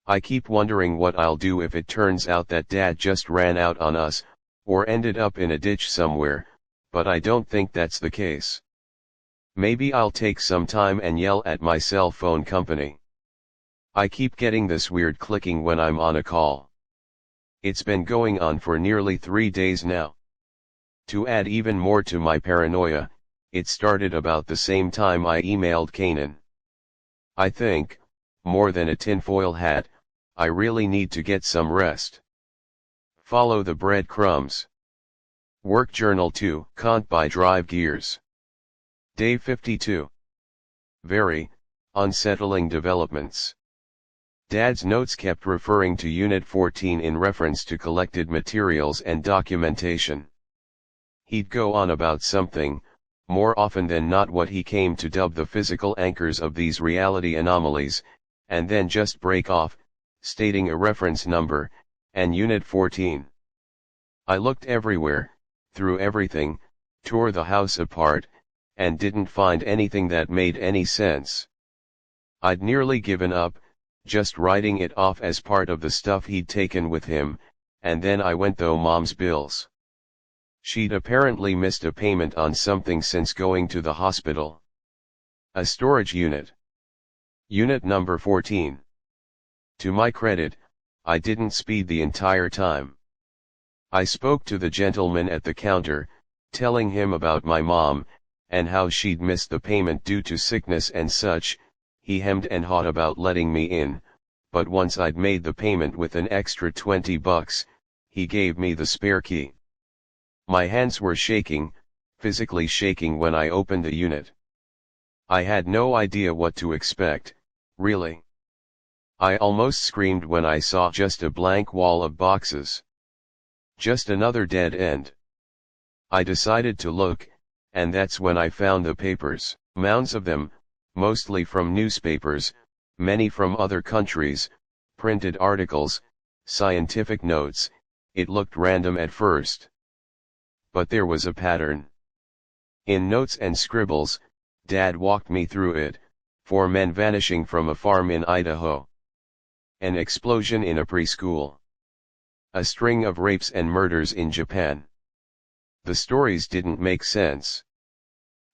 Speaker 1: I keep wondering what I'll do if it turns out that Dad just ran out on us, or ended up in a ditch somewhere, but I don't think that's the case. Maybe I'll take some time and yell at my cell phone company. I keep getting this weird clicking when I'm on a call. It's been going on for nearly 3 days now. To add even more to my paranoia, it started about the same time I emailed Kanan. I think, more than a tinfoil hat, I really need to get some rest. Follow the breadcrumbs. Work Journal 2, Can't Buy Drive Gears. Day 52. Very unsettling developments. Dad's notes kept referring to Unit 14 in reference to collected materials and documentation. He'd go on about something, more often than not what he came to dub the physical anchors of these reality anomalies, and then just break off, stating a reference number, and Unit 14. I looked everywhere, through everything, tore the house apart, and didn't find anything that made any sense. I'd nearly given up, just writing it off as part of the stuff he'd taken with him, and then I went through Mom's bills. She'd apparently missed a payment on something since going to the hospital. A storage unit. Unit number 14. To my credit, I didn't speed the entire time. I spoke to the gentleman at the counter, telling him about my mom, and how she'd missed the payment due to sickness and such. He hemmed and hawed about letting me in, but once I'd made the payment with an extra $20, he gave me the spare key. My hands were shaking, physically shaking when I opened the unit. I had no idea what to expect, really. I almost screamed when I saw just a blank wall of boxes. Just another dead end. I decided to look, and that's when I found the papers, mounds of them, mostly from newspapers, many from other countries, printed articles, scientific notes. It looked random at first. But there was a pattern. In notes and scribbles, Dad walked me through it: 4 men vanishing from a farm in Idaho. An explosion in a preschool. A string of rapes and murders in Japan. The stories didn't make sense.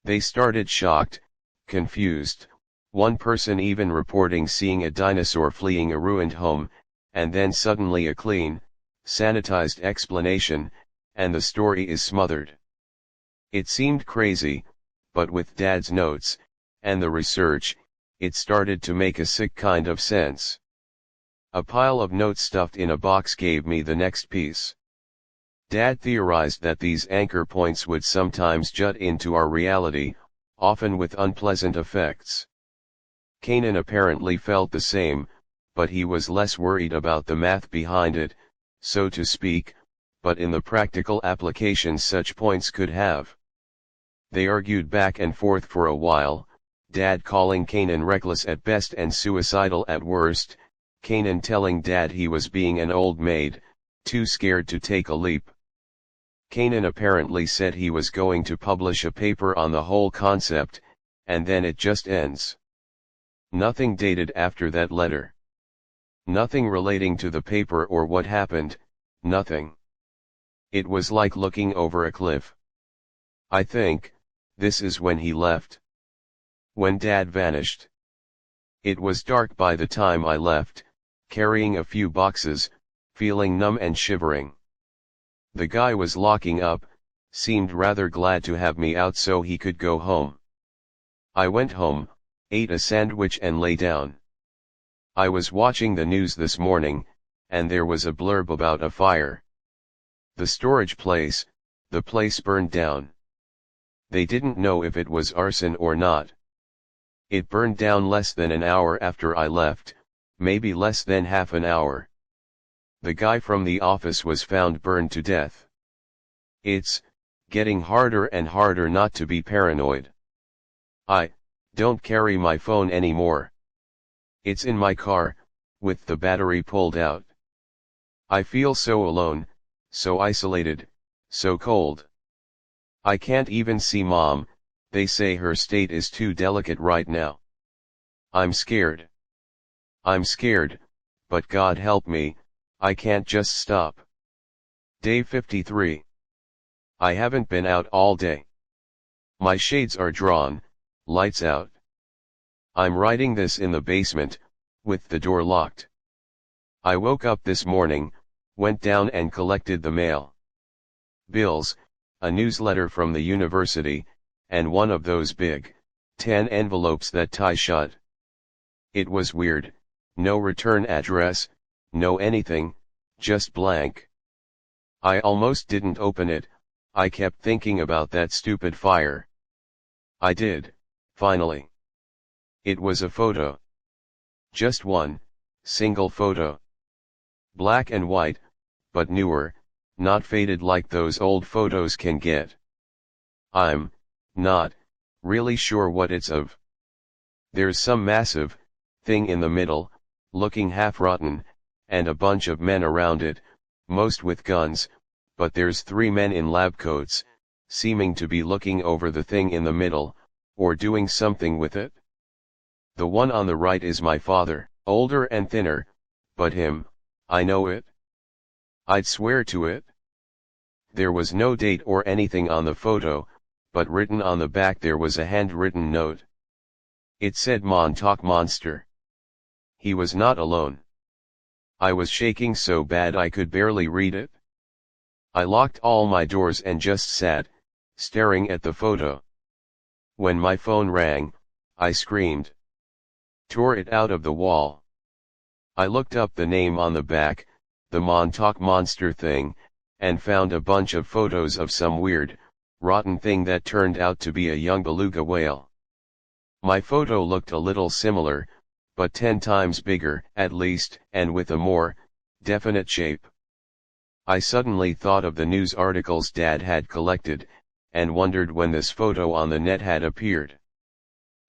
Speaker 1: They started shocked, confused, one person even reporting seeing a dinosaur fleeing a ruined home, and then suddenly a clean, sanitized explanation, and the story is smothered. It seemed crazy, but with Dad's notes, and the research, it started to make a sick kind of sense. A pile of notes stuffed in a box gave me the next piece. Dad theorized that these anchor points would sometimes jut into our reality, often with unpleasant effects. Kanan apparently felt the same, but he was less worried about the math behind it, so to speak, but in the practical applications such points could have. They argued back and forth for a while, Dad calling Kanan reckless at best and suicidal at worst, Kanan telling Dad he was being an old maid, too scared to take a leap. Kanan apparently said he was going to publish a paper on the whole concept, and then it just ends. Nothing dated after that letter. Nothing relating to the paper or what happened, nothing. It was like looking over a cliff. I think, this is when he left. When Dad vanished. It was dark by the time I left, carrying a few boxes, feeling numb and shivering. The guy was locking up, seemed rather glad to have me out so he could go home. I went home, ate a sandwich and lay down. I was watching the news this morning, and there was a blurb about a fire. The storage place, the place burned down. They didn't know if it was arson or not. It burned down less than an hour after I left, maybe less than half an hour. The guy from the office was found burned to death. It's getting harder and harder not to be paranoid. I don't carry my phone anymore. It's in my car, with the battery pulled out. I feel so alone, so isolated, so cold. I can't even see Mom. They say her state is too delicate right now. I'm scared. I'm scared, but God help me, I can't just stop. Day 53. I haven't been out all day. My shades are drawn, lights out. I'm writing this in the basement, with the door locked. I woke up this morning, went down and collected the mail. Bills, a newsletter from the university, and one of those big, tan envelopes that tie shut. It was weird, no return address, no anything, just blank. I almost didn't open it, I kept thinking about that stupid fire. I did, finally. It was a photo. Just one, single photo. Black and white, but newer, not faded like those old photos can get. I'm not really sure what it's of. There's some massive thing in the middle, looking half rotten, and a bunch of men around it, most with guns, but there's 3 men in lab coats, seeming to be looking over the thing in the middle, or doing something with it. The one on the right is my father. Older and thinner, but him, I know it. I'd swear to it. There was no date or anything on the photo, but written on the back there was a handwritten note. It said Montauk Monster. He was not alone. I was shaking so bad I could barely read it. I locked all my doors and just sat, staring at the photo. When my phone rang, I screamed. Tore it out of the wall. I looked up the name on the back, the Montauk Monster thing, and found a bunch of photos of some weird, rotten thing that turned out to be a young beluga whale. My photo looked a little similar, but 10 times bigger, at least, and with a more definite shape. I suddenly thought of the news articles Dad had collected, and wondered when this photo on the net had appeared.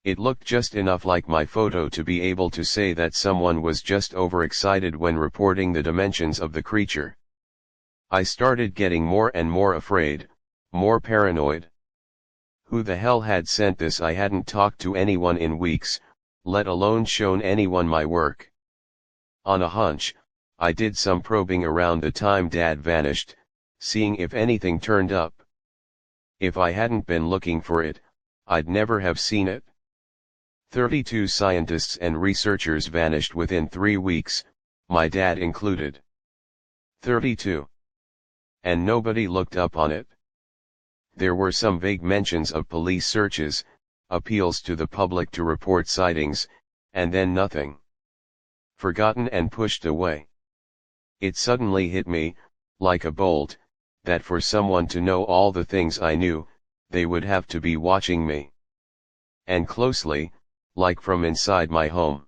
Speaker 1: It looked just enough like my photo to be able to say that someone was just overexcited when reporting the dimensions of the creature. I started getting more and more afraid, more paranoid. Who the hell had sent this? I hadn't talked to anyone in weeks, let alone shown anyone my work. On a hunch, I did some probing around the time Dad vanished, seeing if anything turned up. If I hadn't been looking for it, I'd never have seen it. 32 scientists and researchers vanished within 3 weeks, my dad included. 32. And nobody looked up on it. There were some vague mentions of police searches, appeals to the public to report sightings, and then nothing. Forgotten and pushed away. It suddenly hit me, like a bolt, that for someone to know all the things I knew, they would have to be watching me. And closely, like from inside my home.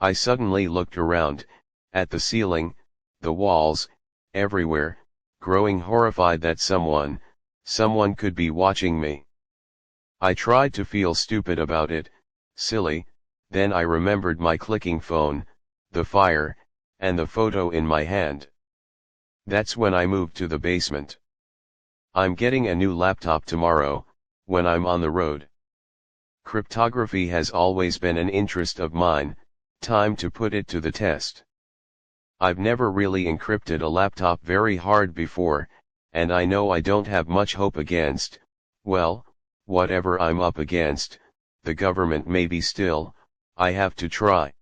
Speaker 1: I suddenly looked around, at the ceiling, the walls, everywhere, growing horrified that someone could be watching me. I tried to feel stupid about it, silly, then I remembered my clicking phone, the fire, and the photo in my hand. That's when I moved to the basement. I'm getting a new laptop tomorrow, when I'm on the road. Cryptography has always been an interest of mine, time to put it to the test. I've never really encrypted a laptop very hard before, and I know I don't have much hope against, well, whatever I'm up against, the government maybe still, I have to try.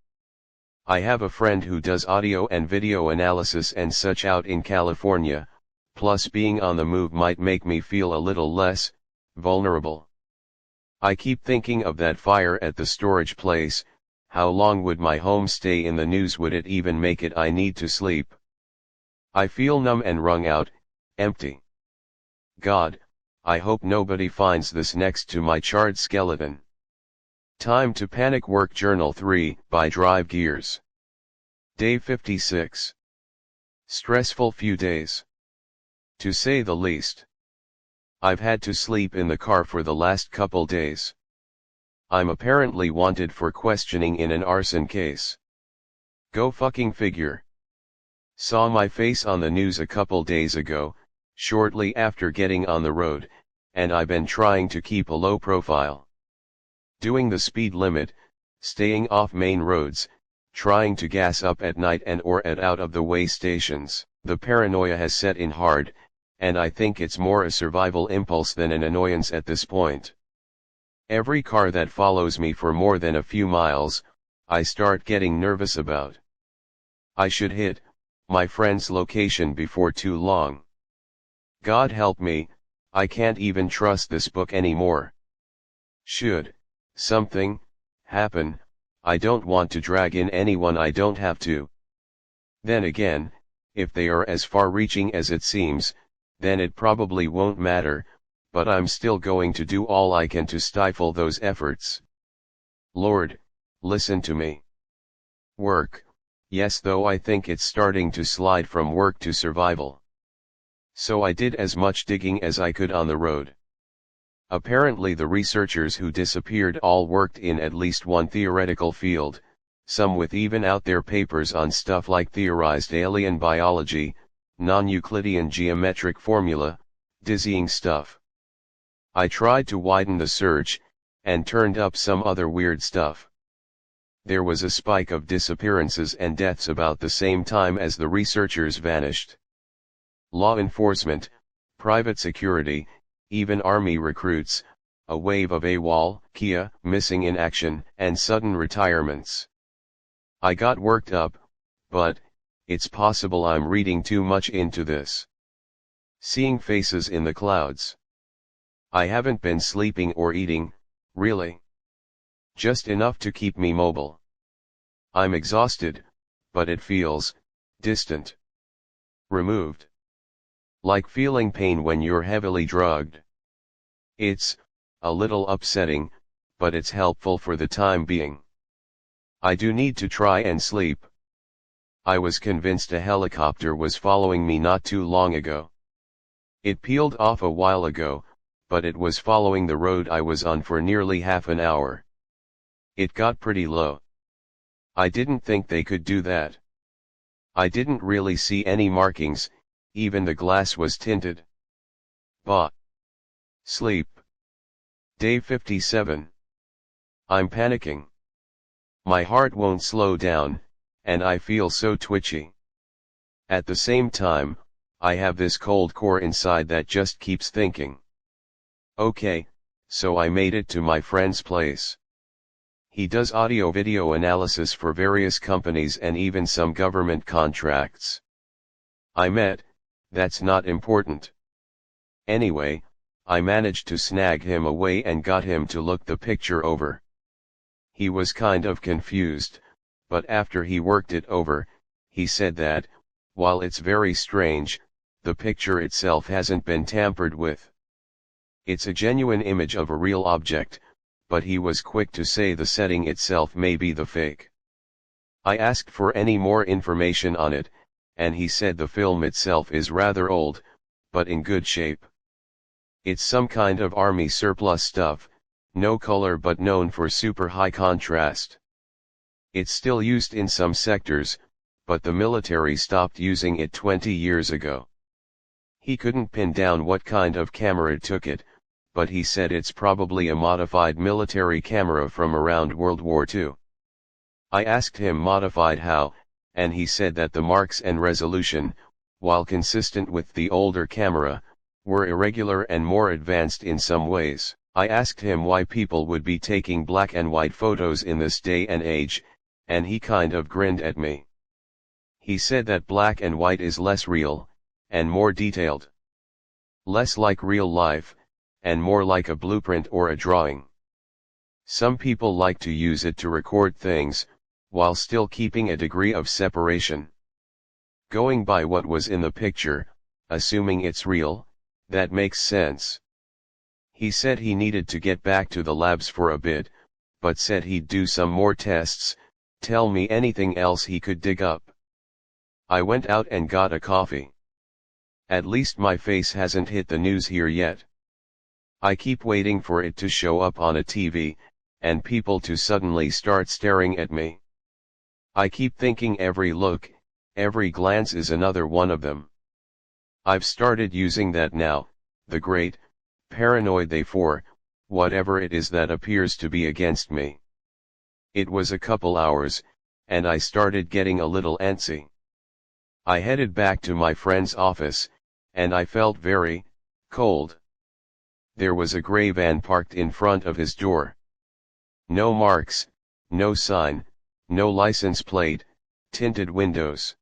Speaker 1: I have a friend who does audio and video analysis and such out in California, plus being on the move might make me feel a little less vulnerable. I keep thinking of that fire at the storage place. How long would my home stay in the news? Would it even make it? I need to sleep. I feel numb and wrung out, empty. God, I hope nobody finds this next to my charred skeleton. Time to panic. Work Journal 3 by Drive Gears. Day 56. Stressful few days, to say the least. I've had to sleep in the car for the last couple days. I'm apparently wanted for questioning in an arson case. Go fucking figure. Saw my face on the news a couple days ago, shortly after getting on the road, and I've been trying to keep a low profile. Doing the speed limit, staying off main roads, trying to gas up at night and or at out of the way stations. The paranoia has set in hard, and I think it's more a survival impulse than an annoyance at this point. Every car that follows me for more than a few miles, I start getting nervous about. I should hit my friend's location before too long. God help me, I can't even trust this book anymore. Should something happen, I don't want to drag in anyone I don't have to. Then again, if they are as far-reaching as it seems, then it probably won't matter, but I'm still going to do all I can to stifle those efforts. Lord, listen to me. Work, yes, though I think it's starting to slide from work to survival. So I did as much digging as I could on the road. Apparently the researchers who disappeared all worked in at least one theoretical field, some with even out there papers on stuff like theorized alien biology, non-Euclidean geometric formula, dizzying stuff. I tried to widen the search, and turned up some other weird stuff. There was a spike of disappearances and deaths about the same time as the researchers vanished. Law enforcement, private security, even army recruits, a wave of AWOL, Kia, missing in action, and sudden retirements. I got worked up, but it's possible I'm reading too much into this. Seeing faces in the clouds. I haven't been sleeping or eating, really. Just enough to keep me mobile. I'm exhausted, but it feels distant. Removed. Like feeling pain when you're heavily drugged. It's a little upsetting, but it's helpful for the time being. I do need to try and sleep. I was convinced a helicopter was following me not too long ago. It peeled off a while ago, but it was following the road I was on for nearly half an hour. It got pretty low. I didn't think they could do that. I didn't really see any markings, even the glass was tinted. Bah. Sleep. Day 57. I'm panicking. My heart won't slow down, and I feel so twitchy. At the same time, I have this cold core inside that just keeps thinking. Okay, so I made it to my friend's place. He does audio-video analysis for various companies and even some government contracts. That's not important. Anyway, I managed to snag him away and got him to look the picture over. He was kind of confused, but after he worked it over, he said that, while it's very strange, the picture itself hasn't been tampered with. It's a genuine image of a real object, but he was quick to say the setting itself may be the fake. I asked for any more information on it, and he said the film itself is rather old, but in good shape. It's some kind of army surplus stuff, no color but known for super high contrast. It's still used in some sectors, but the military stopped using it 20 years ago. He couldn't pin down what kind of camera took it, but he said it's probably a modified military camera from around World War II. I asked him modified how, and he said that the marks and resolution, while consistent with the older camera, were irregular and more advanced in some ways. I asked him why people would be taking black and white photos in this day and age, and he kind of grinned at me. He said that black and white is less real, and more detailed. Less like real life, and more like a blueprint or a drawing. Some people like to use it to record things, while still keeping a degree of separation. Going by what was in the picture, assuming it's real, that makes sense. He said he needed to get back to the labs for a bit, but said he'd do some more tests, tell me anything else he could dig up. I went out and got a coffee. At least my face hasn't hit the news here yet. I keep waiting for it to show up on a TV, and people to suddenly start staring at me. I keep thinking every look, every glance is another one of them. I've started using that now, the great, paranoid they for, whatever it is that appears to be against me. It was a couple hours, and I started getting a little antsy. I headed back to my friend's office, and I felt very cold. There was a gray van parked in front of his door. No marks, no sign, no license plate, tinted windows.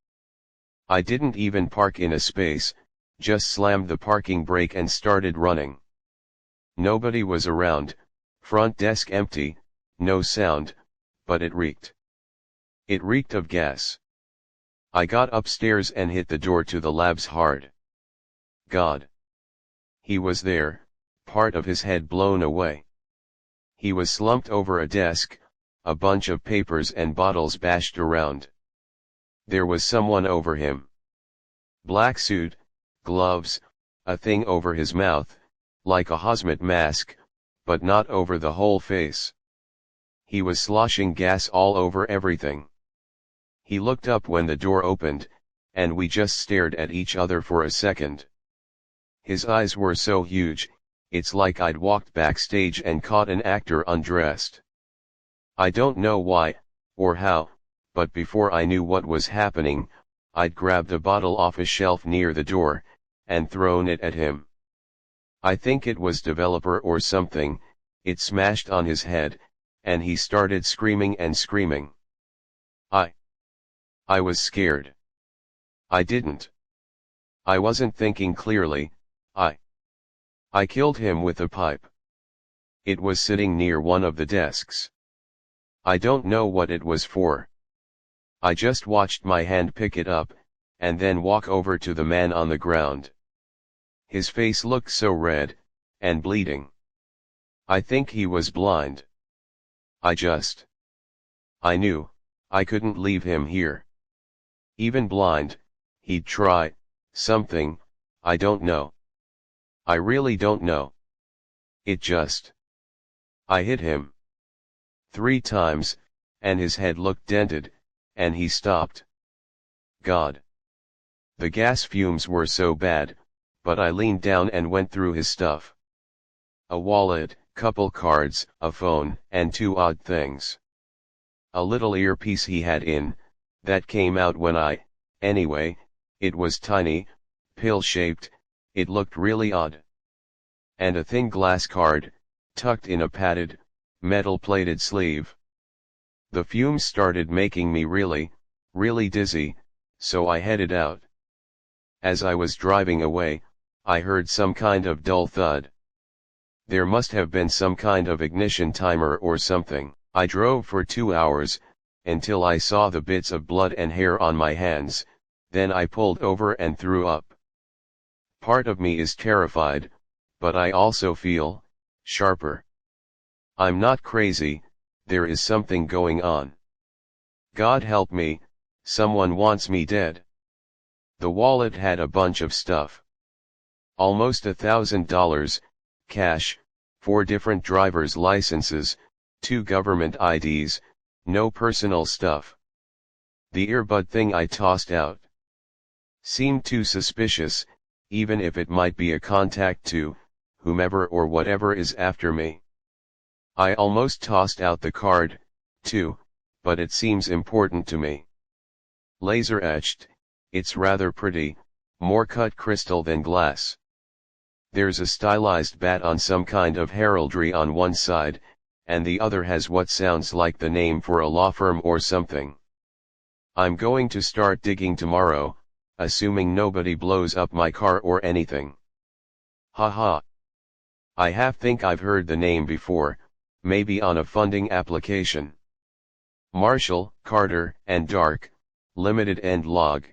Speaker 1: I didn't even park in a space, just slammed the parking brake and started running. Nobody was around, front desk empty, no sound, but it reeked. It reeked of gas. I got upstairs and hit the door to the labs hard. God. He was there, part of his head blown away. He was slumped over a desk, a bunch of papers and bottles bashed around. There was someone over him. Black suit, gloves, a thing over his mouth, like a hazmat mask, but not over the whole face. He was sloshing gas all over everything. He looked up when the door opened, and we just stared at each other for a second. His eyes were so huge, it's like I'd walked backstage and caught an actor undressed. I don't know why, or how, but before I knew what was happening, I'd grabbed a bottle off a shelf near the door, and thrown it at him. I think it was developer or something. It smashed on his head, and he started screaming and screaming. I was scared. I wasn't thinking clearly. I killed him with a pipe. It was sitting near one of the desks. I don't know what it was for. I just watched my hand pick it up, and then walk over to the man on the ground. His face looked so red, and bleeding. I think he was blind. I knew, I couldn't leave him here. Even blind, he'd try, something, I don't know. I really don't know. I hit him 3 times, and his head looked dented, and he stopped. God. The gas fumes were so bad, but I leaned down and went through his stuff. A wallet, couple cards, a phone, and 2 odd things. A little earpiece he had in, that came out when anyway, it was tiny, pill-shaped, it looked really odd. And a thin glass card, tucked in a padded, metal-plated sleeve. The fumes started making me really dizzy, so I headed out. As I was driving away, I heard some kind of dull thud. There must have been some kind of ignition timer or something. I drove for 2 hours, until I saw the bits of blood and hair on my hands, then I pulled over and threw up. Part of me is terrified, but I also feel sharper. I'm not crazy, there is something going on. God help me, someone wants me dead. The wallet had a bunch of stuff. Almost $1,000, cash, 4 different driver's licenses, 2 government IDs, no personal stuff. The earbud thing I tossed out seemed too suspicious, even if it might be a contact to whomever or whatever is after me. I almost tossed out the card, too, but it seems important to me. Laser etched, it's rather pretty, more cut crystal than glass. There's a stylized bat on some kind of heraldry on one side, and the other has what sounds like the name for a law firm or something. I'm going to start digging tomorrow, assuming nobody blows up my car or anything. Haha. I think I've heard the name before, maybe on a funding application. Marshall, Carter, and Dark, Limited End Log.